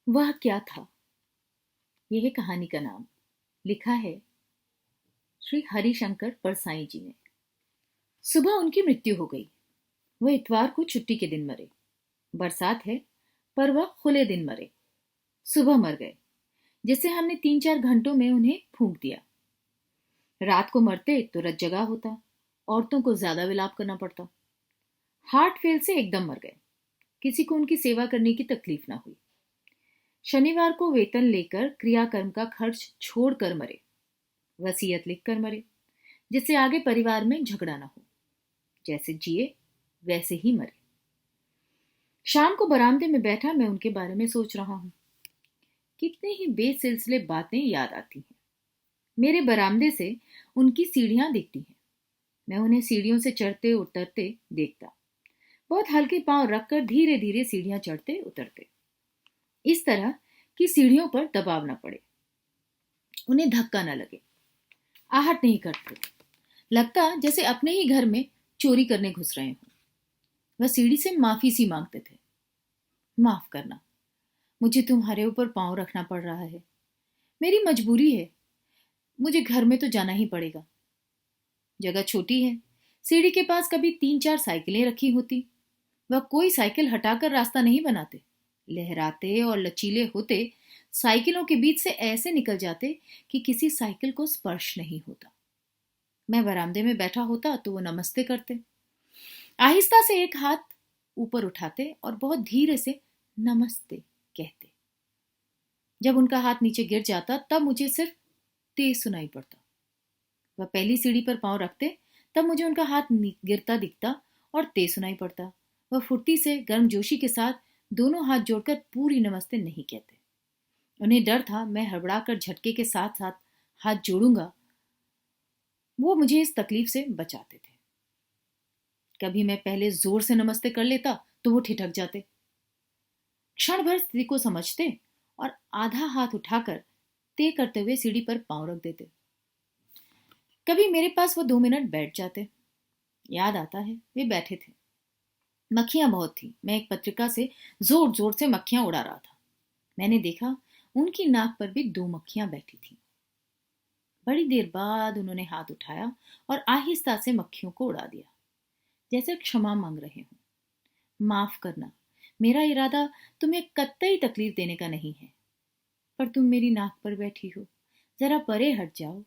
वह क्या था? यह कहानी का नाम लिखा है श्री हरिशंकर परसाई जी ने। सुबह उनकी मृत्यु हो गई। वह इतवार को छुट्टी के दिन मरे। बरसात है, पर वह खुले दिन मरे। सुबह मर गए, जिससे हमने 3-4 घंटों में उन्हें फूंक दिया। रात को मरते तो रत जगा होता, औरतों को ज्यादा विलाप करना पड़ता। हार्ट फेल से एकदम मर गए। किसी को उनकी सेवा करने की तकलीफ ना हुई। शनिवार को वेतन लेकर क्रियाकर्म का खर्च छोड़कर मरे। वसीयत लिखकर मरे, जिससे आगे परिवार में झगड़ा ना हो। जैसे जिए वैसे ही मरे। शाम को बरामदे में बैठा मैं उनके बारे में सोच रहा हूं। कितने ही बेसिलसिले बातें याद आती हैं। मेरे बरामदे से उनकी सीढ़ियां दिखती हैं। मैं उन्हें सीढ़ियों से चढ़ते उतरते देखता। बहुत हल्के पांव रखकर धीरे धीरे सीढ़ियां चढ़ते उतरते, इस तरह कि सीढ़ियों पर दबाव न पड़े, उन्हें धक्का न लगे, आहट नहीं करते। लगता जैसे अपने ही घर में चोरी करने घुस रहे हों। वह सीढ़ी से माफी सी मांगते थे। माफ करना, मुझे तुम्हारे ऊपर पांव रखना पड़ रहा है। मेरी मजबूरी है। मुझे घर में तो जाना ही पड़ेगा। जगह छोटी है। सीढ़ी के पास कभी 3-4 साइकिलें रखी होती। वह कोई साइकिल हटाकर रास्ता नहीं बनाते। लहराते और लचीले होते साइकिलों के बीच से ऐसे निकल जाते कि किसी साइकिल को स्पर्श नहीं होता। मैं बरामदे में बैठा होता तो वो नमस्ते करते। आहिस्ता से एक हाथ ऊपर उठाते और बहुत धीरे से नमस्ते कहते। जब उनका हाथ नीचे गिर जाता तब मुझे सिर्फ तेज सुनाई पड़ता। वह पहली सीढ़ी पर पांव रखते, तब मुझे उनका हाथ गिरता दिखता और तेज सुनाई पड़ता। वह फुर्ती से गर्मजोशी के साथ दोनों हाथ जोड़कर पूरी नमस्ते नहीं कहते। उन्हें डर था मैं हड़बड़ाकर झटके के साथ साथ हाथ जोड़ूंगा। वो मुझे इस तकलीफ से बचाते थे। कभी मैं पहले जोर से नमस्ते कर लेता तो वो ठिठक जाते। क्षण भर स्थिति को समझते और आधा हाथ उठाकर तय करते हुए सीढ़ी पर पांव रख देते। कभी मेरे पास वो 2 मिनट बैठ जाते। याद आता है वे बैठे थे। मक्खियां बहुत थी। मैं एक पत्रिका से जोर जोर से मक्खियां उड़ा रहा था। मैंने देखा उनकी नाक पर भी 2 मक्खियां बैठी थी। बड़ी देर बाद उन्होंने हाथ उठाया और आहिस्ता से मक्खियों को उड़ा दिया, जैसे क्षमा मांग रहे हों। माफ करना, मेरा इरादा तुम्हें कतई तकलीफ देने का नहीं है, पर तुम मेरी नाक पर बैठी हो। जरा परे हट जाओ।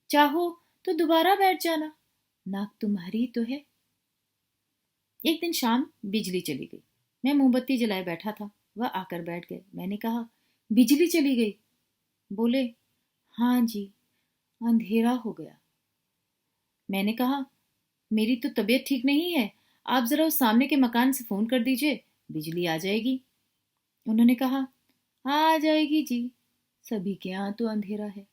चाहो तो दोबारा बैठ जाना। नाक तुम्हारी तो है। एक दिन शाम बिजली चली गई। मैं मोमबत्ती जलाए बैठा था। वह आकर बैठ गए। मैंने कहा, बिजली चली गई? बोले, हाँ जी, अंधेरा हो गया। मैंने कहा, मेरी तो तबीयत ठीक नहीं है। आप जरा उस सामने के मकान से फोन कर दीजिए, बिजली आ जाएगी। उन्होंने कहा, आ जाएगी जी, सभी के यहाँ तो अंधेरा है।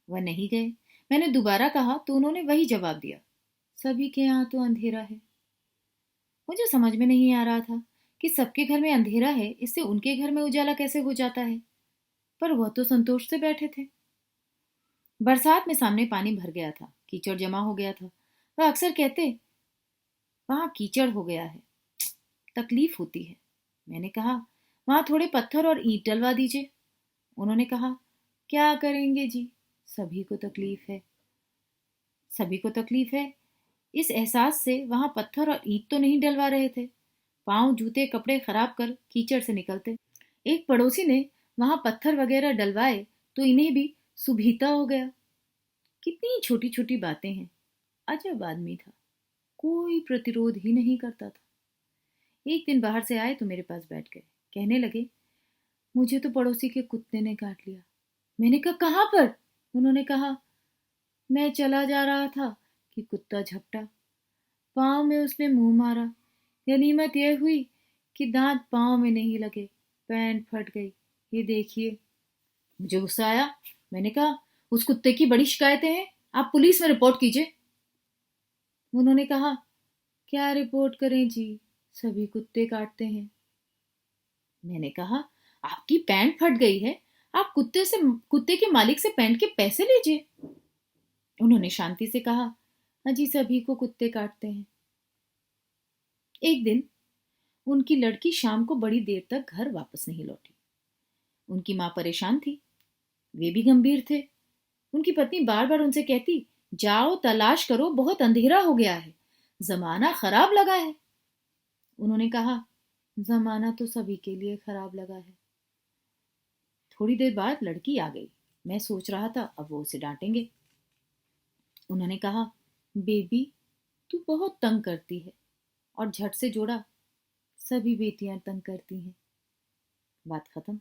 वह नहीं गए। मैंने दोबारा कहा तो उन्होंने वही जवाब दिया, सभी के यहाँ तो अंधेरा है। मुझे समझ में नहीं आ रहा था कि सबके घर में अंधेरा है, इससे उनके घर में उजाला कैसे हो जाता है। पर वह तो संतोष से बैठे थे। बरसात में सामने पानी भर गया था, कीचड़ जमा हो गया था। वह अक्सर कहते, वहां कीचड़ हो गया है, तकलीफ होती है। मैंने कहा, वहां थोड़े पत्थर और ईंट डलवा दीजिए। उन्होंने कहा, क्या करेंगे जी, सभी को तकलीफ है। सभी को तकलीफ है, इस एहसास से वहां पत्थर और ईंट तो नहीं डलवा रहे थे। पांव, जूते, कपड़े खराब कर कीचड़ से निकलते। एक पड़ोसी ने वहां पत्थर वगैरह डलवाए तो इन्हें भी सुभीता हो गया। कितनी छोटी छोटी बातें हैं। अजब आदमी था, कोई प्रतिरोध ही नहीं करता था। एक दिन बाहर से आए तो मेरे पास बैठ गए। कहने लगे, मुझे तो पड़ोसी के कुत्ते ने काट लिया। मैंने कहा, कहाँ पर? उन्होंने कहा, मैं चला जा रहा था कि कुत्ता झपटा, पाँव में उसने मुंह मारा। गनीमत यह हुई कि दांत पाँव में नहीं लगे, पैंट फट गई। ये देखिए। मुझे गुस्सा आया। मैंने कहा, उस कुत्ते की बड़ी शिकायतें हैं, आप पुलिस में रिपोर्ट कीजिए। उन्होंने कहा, क्या रिपोर्ट करें जी, सभी कुत्ते काटते हैं। मैंने कहा, आपकी पैंट फट गई है, आप कुत्ते के मालिक से पैंट के पैसे लीजिए। उन्होंने शांति से कहा, अजी सभी को कुत्ते काटते हैं। एक दिन उनकी लड़की शाम को बड़ी देर तक घर वापस नहीं लौटी। उनकी माँ परेशान थी, वे भी गंभीर थे। उनकी पत्नी बार बार उनसे कहती, जाओ तलाश करो, बहुत अंधेरा हो गया है, जमाना खराब लगा है। उन्होंने कहा, जमाना तो सभी के लिए खराब लगा है। थोड़ी देर बाद लड़की आ गई। मैं सोच रहा था अब वो उसे डांटेंगे। उन्होंने कहा, बेबी तू बहुत तंग करती है, और झट से जोड़ा, सभी बेटियां तंग करती हैं। बात खत्म।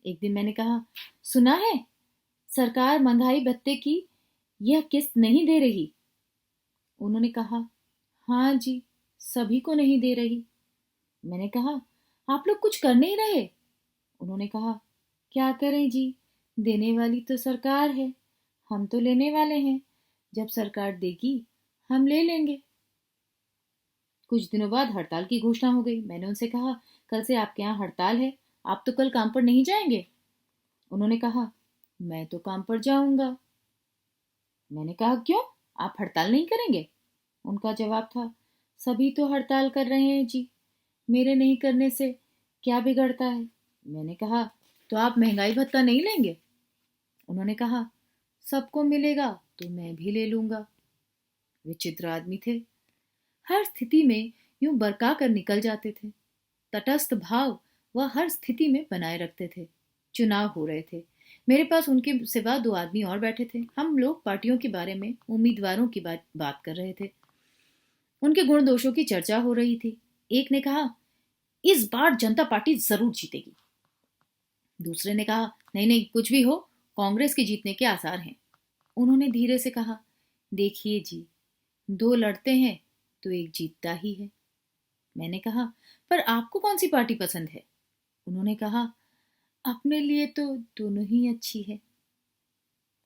एक दिन मैंने कहा, सुना है सरकार महंगाई भत्ते की यह किस्त नहीं दे रही। उन्होंने कहा, हाँ जी, सभी को नहीं दे रही। मैंने कहा, आप लोग कुछ कर नहीं रहे। उन्होंने कहा, क्या करें जी, देने वाली तो सरकार है, हम तो लेने वाले हैं, जब सरकार देगी हम ले लेंगे। कुछ दिनों बाद हड़ताल की घोषणा हो गई। मैंने उनसे कहा, कल से आपके यहाँ हड़ताल है, आप तो कल काम पर नहीं जाएंगे। उन्होंने कहा, मैं तो काम पर जाऊंगा। मैंने कहा, क्यों, आप हड़ताल नहीं करेंगे? उनका जवाब था, सभी तो हड़ताल कर रहे हैं जी, मेरे नहीं करने से क्या बिगड़ता है। मैंने कहा, तो आप महंगाई भत्ता नहीं लेंगे? उन्होंने कहा, सबको मिलेगा तो मैं भी ले लूंगा। विचित्र आदमी थे, हर स्थिति में यूं बरका कर निकल जाते थे। तटस्थ भाव वह हर स्थिति में बनाए रखते थे। चुनाव हो रहे थे, मेरे पास उनके सिवा दो आदमी और बैठे थे। हम लोग पार्टियों के बारे में, उम्मीदवारों की बात कर रहे थे। उनके गुण दोषों की चर्चा हो रही थी। एक ने कहा, इस बार जनता पार्टी जरूर जीतेगी। दूसरे ने कहा, नहीं नहीं, कुछ भी हो, कांग्रेस के जीतने के आसार हैं। उन्होंने धीरे से कहा, देखिए जी, दो लड़ते हैं तो एक जीतता ही है। मैंने कहा, पर आपको कौन सी पार्टी पसंद है? उन्होंने कहा, अपने लिए तो दोनों ही अच्छी है।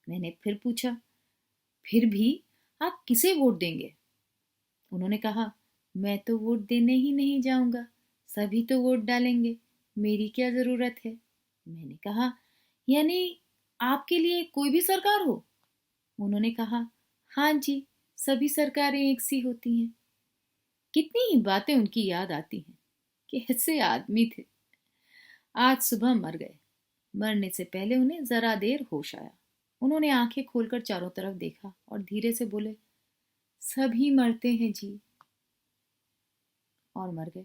मैंने फिर पूछा, फिर भी आप किसे वोट देंगे? उन्होंने कहा, मैं तो वोट देने ही नहीं जाऊंगा, सभी तो वोट डालेंगे, मेरी क्या जरूरत है। मैंने कहा, यानी आपके लिए कोई भी सरकार हो? उन्होंने कहा, हाँ जी, सभी सरकारें एक सी होती हैं। कितनी ही बातें उनकी याद आती हैं, कैसे आदमी थे। आज सुबह मर गए। मरने से पहले उन्हें जरा देर होश आया। उन्होंने आंखें खोलकर चारों तरफ देखा और धीरे से बोले, सभी मरते हैं जी, और मर गए।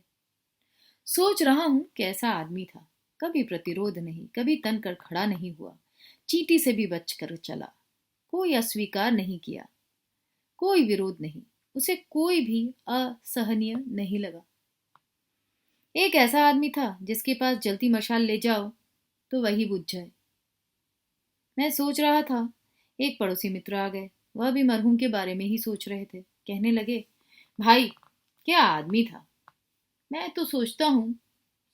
सोच रहा हूं कैसा आदमी था, कभी प्रतिरोध नहीं, कभी तन कर खड़ा नहीं हुआ, चींटी से भी बचकर चला, कोई अस्वीकार नहीं किया, कोई विरोध नहीं, उसे कोई भी असहनीय नहीं लगा। एक ऐसा आदमी था जिसके पास जलती मशाल ले जाओ तो वही बुझ जाए। मैं सोच रहा था, एक पड़ोसी मित्र आ गए। वह भी मरहूम के बारे में ही सोच रहे थे। कहने लगे, भाई क्या आदमी था, मैं तो सोचता हूं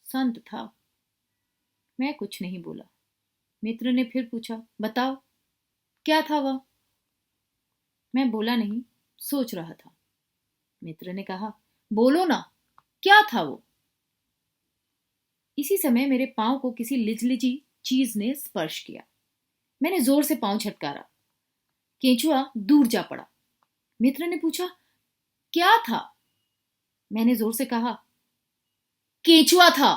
संत था। मैं कुछ नहीं बोला। मित्र ने फिर पूछा, बताओ क्या था वह? मैं बोला नहीं, सोच रहा था। मित्र ने कहा, बोलो ना, क्या था वो? इसी समय मेरे पांव को किसी लिजलिजी चीज ने स्पर्श किया। मैंने जोर से पांव झटकारा। केंचुआ दूर जा पड़ा। मित्र ने पूछा, क्या था? मैंने जोर से कहा, केंचुआ था।